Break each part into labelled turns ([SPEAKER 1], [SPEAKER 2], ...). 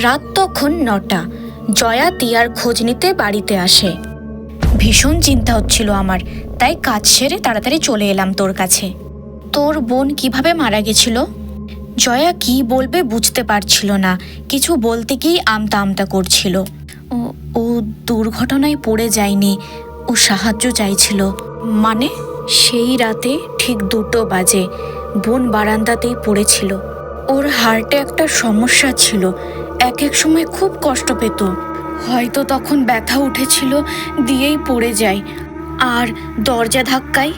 [SPEAKER 1] রাত তখন ৯টা। জয়া তিয়ার খোঁজ নিতে বাড়িতে আসে। ভীষণ চিন্তা হচ্ছিল আমার, তাই কাজ সেরে তাড়াতাড়ি চলে এলাম তোর কাছে। তোর বোন কিভাবে মারা গেছিল? জয়া কি বলবে বুঝতে পারছিল না, কিছু বলতে গিয়েই আমতা আমতা করছিল। ও দুর্ঘটনায় পড়ে যায়নি, ও সাহায্য চাইছিল। মানে? সেই রাতে ঠিক 2টো বাজে বোন বারান্দাতেই পড়েছিল। ওর হার্টে একটা সমস্যা ছিল, এক এক সময় খুব কষ্ট পেত। হয়তো তখন ব্যথা উঠেছিল, দিয়েই পড়ে যায়। আর দরজা ধাক্কায়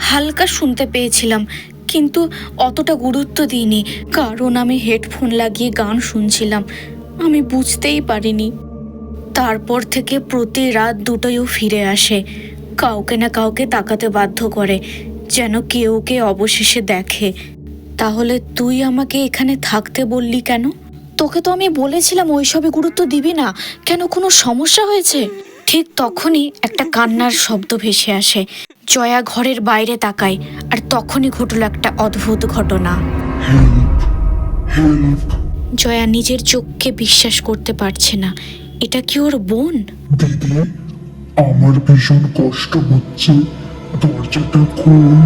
[SPEAKER 1] হালকা শুনতে পেয়েছিলাম, কিন্তু অতটা গুরুত্ব দিইনি, কারণ আমি হেডফোন লাগিয়ে গান শুনছিলাম। আমি বুঝতেই পারিনি। তারপর থেকে প্রতি রাত 2টোয় ফিরে আসে, কাউকে না কাউকে তাকাতে বাধ্য করে, যেন কেউ কে অবশেষে দেখে। তাহলে তুই আমাকে এখানে থাকতে বললি কেন? তোকে তো আমি বলেছিলাম ওইসবে গুরুত্ব দিবি না। কেন, কোনো সমস্যা হয়েছে? ঠিক তখনই একটা কান্নার শব্দ ভেসে আসে। জয়া ঘরের বাইরে তাকায়, আর তখনই ঘটল একটা অদ্ভুত ঘটনা। জয়া নিজের চোখকে বিশ্বাস করতে পারছে না। এটা কি ওর বোন?
[SPEAKER 2] দিদি, আমার ভীষণ কষ্ট হচ্ছে, দরজাটা খোল।